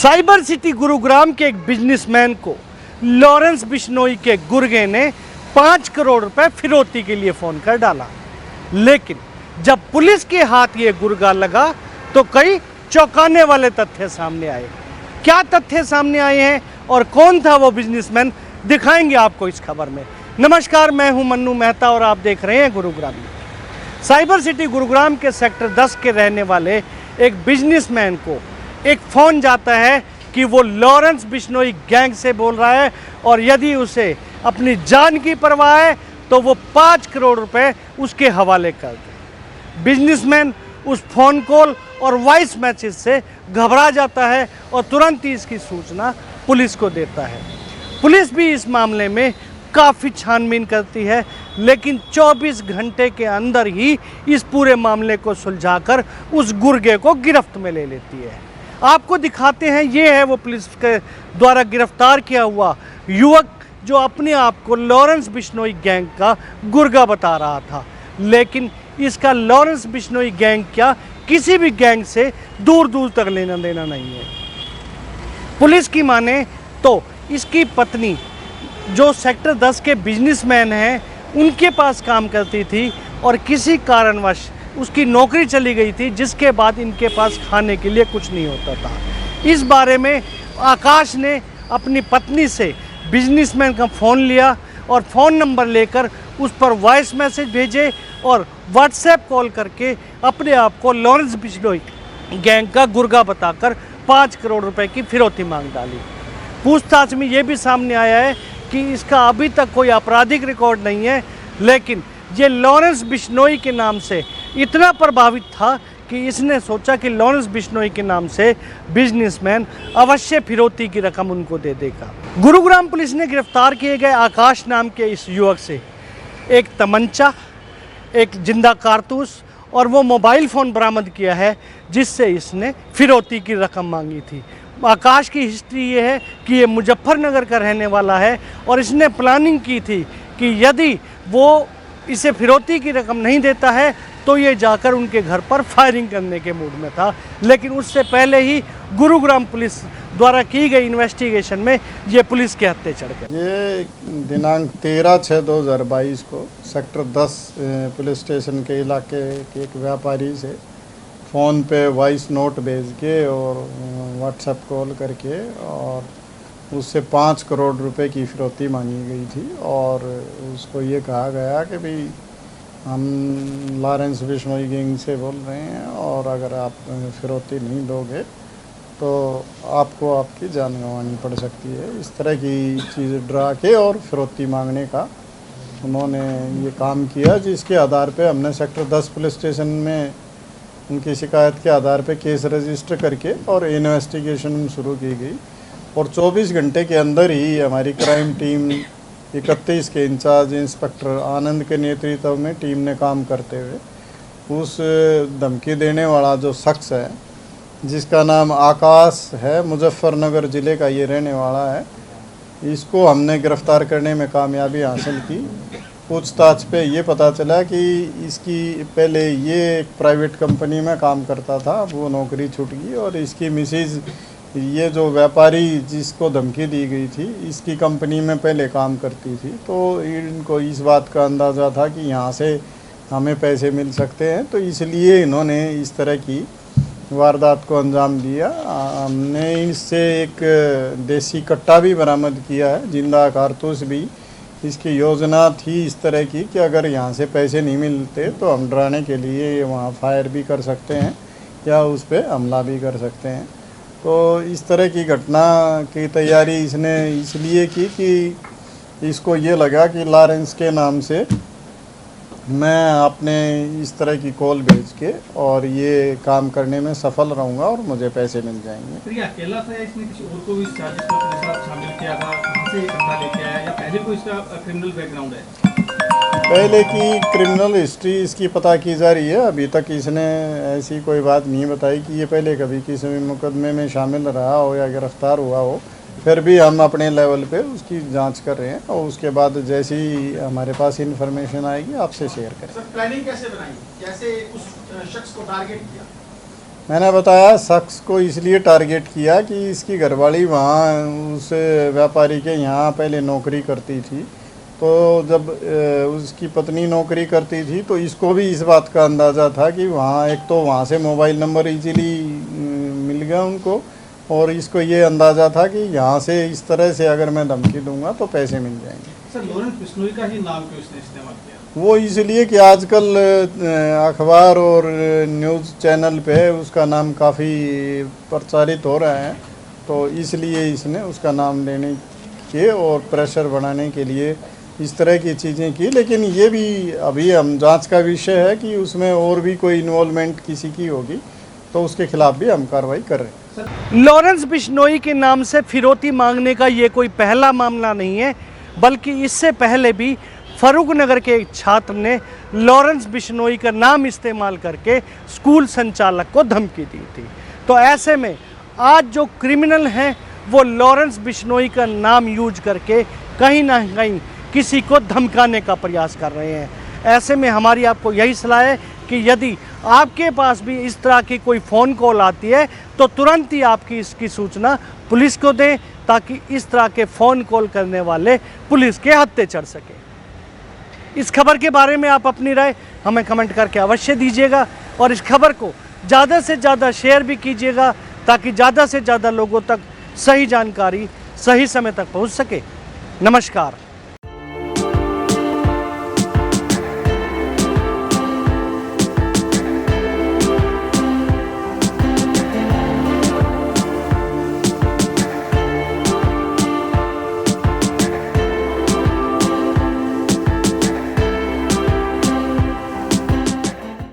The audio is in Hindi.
साइबर सिटी गुरुग्राम के एक बिजनेसमैन को लॉरेंस बिश्नोई के गुर्गे ने 5 करोड़ रुपए फिरौती के लिए फ़ोन कर डाला। लेकिन जब पुलिस के हाथ ये गुर्गा लगा तो कई चौंकाने वाले तथ्य सामने आए। क्या तथ्य सामने आए हैं और कौन था वो बिजनेसमैन, दिखाएंगे आपको इस खबर में। नमस्कार, मैं हूं मन्नू मेहता और आप देख रहे हैं गुरुग्राम। साइबर सिटी गुरुग्राम के सेक्टर 10 के रहने वाले एक बिजनेसमैन को एक फ़ोन जाता है कि वो लॉरेंस बिश्नोई गैंग से बोल रहा है और यदि उसे अपनी जान की परवाह है तो वो 5 करोड़ रुपए उसके हवाले कर दे। बिजनेसमैन उस फ़ोन कॉल और वॉइस मैसेज से घबरा जाता है और तुरंत ही इसकी सूचना पुलिस को देता है। पुलिस भी इस मामले में काफ़ी छानबीन करती है, लेकिन 24 घंटे के अंदर ही इस पूरे मामले को सुलझाकर उस गुर्गे को गिरफ्त में ले लेती है। आपको दिखाते हैं, ये है वो पुलिस के द्वारा गिरफ्तार किया हुआ युवक जो अपने आप को लॉरेंस बिश्नोई गैंग का गुर्गा बता रहा था। लेकिन इसका लॉरेंस बिश्नोई गैंग क्या, किसी भी गैंग से दूर दूर तक लेना देना नहीं है। पुलिस की माने तो इसकी पत्नी जो सेक्टर 10 के बिजनेसमैन हैं उनके पास काम करती थी और किसी कारणवश उसकी नौकरी चली गई थी, जिसके बाद इनके पास खाने के लिए कुछ नहीं होता था। इस बारे में आकाश ने अपनी पत्नी से बिजनेसमैन का फ़ोन लिया और फ़ोन नंबर लेकर उस पर वॉइस मैसेज भेजे और व्हाट्सएप कॉल करके अपने आप को लॉरेंस बिश्नोई गैंग का गुर्गा बताकर 5 करोड़ रुपए की फिरौती मांग डाली। पूछताछ में ये भी सामने आया है कि इसका अभी तक कोई आपराधिक रिकॉर्ड नहीं है, लेकिन ये लॉरेंस बिश्नोई के नाम से इतना प्रभावित था कि इसने सोचा कि लॉरेंस बिश्नोई के नाम से बिजनेसमैन अवश्य फिरौती की रकम उनको दे देगा। गुरुग्राम पुलिस ने गिरफ्तार किए गए आकाश नाम के इस युवक से एक तमंचा, एक जिंदा कारतूस और वो मोबाइल फ़ोन बरामद किया है जिससे इसने फिरौती की रकम मांगी थी। आकाश की हिस्ट्री ये है कि ये मुजफ्फरनगर का रहने वाला है और इसने प्लानिंग की थी कि यदि वो इसे फिरौती की रकम नहीं देता है तो ये जाकर उनके घर पर फायरिंग करने के मूड में था। लेकिन उससे पहले ही गुरुग्राम पुलिस द्वारा की गई इन्वेस्टिगेशन में ये पुलिस के हत्थे चढ़ गए। ये दिनांक 13/6/2022 को सेक्टर 10 पुलिस स्टेशन के इलाके के एक व्यापारी से फ़ोन पे वॉइस नोट भेज के और व्हाट्सएप कॉल करके और उससे 5 करोड़ रुपए की फिरौती मांगी गई थी और उसको ये कहा गया कि भाई हम लॉरेंस बिश्नोई गैंग से बोल रहे हैं और अगर आप फिरौती नहीं दोगे तो आपको आपकी जान गंवानी पड़ सकती है। इस तरह की चीज़ डरा के और फिरौती मांगने का उन्होंने ये काम किया, जिसके आधार पे हमने सेक्टर 10 पुलिस स्टेशन में उनकी शिकायत के आधार पे केस रजिस्टर करके और इन्वेस्टिगेशन शुरू की गई और 24 घंटे के अंदर ही हमारी क्राइम टीम 31 के इंचार्ज इंस्पेक्टर आनंद के नेतृत्व में टीम ने काम करते हुए उस धमकी देने वाला जो शख्स है जिसका नाम आकाश है, मुजफ्फरनगर ज़िले का ये रहने वाला है, इसको हमने गिरफ़्तार करने में कामयाबी हासिल की। पूछताछ पे ये पता चला कि इसकी पहले ये एक प्राइवेट कंपनी में काम करता था, वो नौकरी छूट गई और इसकी मिसेज ये जो व्यापारी जिसको धमकी दी गई थी इसकी कंपनी में पहले काम करती थी। तो इनको इस बात का अंदाज़ा था कि यहाँ से हमें पैसे मिल सकते हैं, तो इसलिए इन्होंने इस तरह की वारदात को अंजाम दिया। हमने इससे एक देसी कट्टा भी बरामद किया है, जिंदा कारतूस भी। इसकी योजना थी इस तरह की कि अगर यहाँ से पैसे नहीं मिलते तो हम डराने के लिए वहाँ फायर भी कर सकते हैं या उस पर हमला भी कर सकते हैं। तो इस तरह की घटना की तैयारी इसने इसलिए की कि इसको ये लगा कि लॉरेंस के नाम से मैं अपने इस तरह की कॉल भेज के और ये काम करने में सफल रहूँगा और मुझे पैसे मिल जाएंगे। तो ये अकेला था या इसने किसी और को भी साजिश में साथ शामिल किया था? कहाँ से ये कपड़ा लेके आया या पहले कोई इसका क्रिमिनल बैकग्राउंड है? पहले की क्रिमिनल हिस्ट्री इसकी पता की जा रही है। अभी तक इसने ऐसी कोई बात नहीं बताई कि ये पहले कभी किसी मुकदमे में शामिल रहा हो या गिरफ्तार हुआ हो। फिर भी हम अपने लेवल पे उसकी जांच कर रहे हैं और उसके बाद जैसी हमारे पास इन्फॉर्मेशन आएगी आपसे शेयर करें। सर, प्लानिंग कैसे बनाई, कैसे उस शख्स को टारगेट किया? मैंने बताया शख्स को इसलिए टारगेट किया कि इसकी घरवाली वहाँ उस व्यापारी के यहाँ पहले नौकरी करती थी, तो जब उसकी पत्नी नौकरी करती थी तो इसको भी इस बात का अंदाज़ा था कि वहाँ एक तो वहाँ से मोबाइल नंबर इजीली मिल गया उनको, और इसको ये अंदाज़ा था कि यहाँ से इस तरह से अगर मैं धमकी दूंगा तो पैसे मिल जाएंगे। सर लॉरेंस बिश्नोई का ही नाम क्यों इसने इस्तेमाल किया? वो इसलिए कि आजकल अखबार और न्यूज़ चैनल पे उसका नाम काफ़ी प्रचारित हो रहा है, तो इसलिए इसने उसका नाम लेने के और प्रेशर बढ़ाने के लिए इस तरह की चीज़ें की। लेकिन ये भी अभी हम जांच का विषय है कि उसमें और भी कोई इन्वॉल्वमेंट किसी की होगी तो उसके खिलाफ भी हम कार्रवाई कर रहे हैं। लॉरेंस बिश्नोई के नाम से फिरौती मांगने का ये कोई पहला मामला नहीं है, बल्कि इससे पहले भी फरूख नगर के एक छात्र ने लॉरेंस बिश्नोई का नाम इस्तेमाल करके स्कूल संचालक को धमकी दी थी। तो ऐसे में आज जो क्रिमिनल हैं वो लॉरेंस बिश्नोई का नाम यूज करके कहीं ना कहीं किसी को धमकाने का प्रयास कर रहे हैं। ऐसे में हमारी आपको यही सलाह है कि यदि आपके पास भी इस तरह की कोई फ़ोन कॉल आती है तो तुरंत ही आपकी इसकी सूचना पुलिस को दें, ताकि इस तरह के फ़ोन कॉल करने वाले पुलिस के हत्थे चढ़ सके। इस खबर के बारे में आप अपनी राय हमें कमेंट करके अवश्य दीजिएगा, और इस खबर को ज़्यादा से ज़्यादा शेयर भी कीजिएगा, ताकि ज़्यादा से ज़्यादा लोगों तक सही जानकारी सही समय तक पहुंच सके। नमस्कार।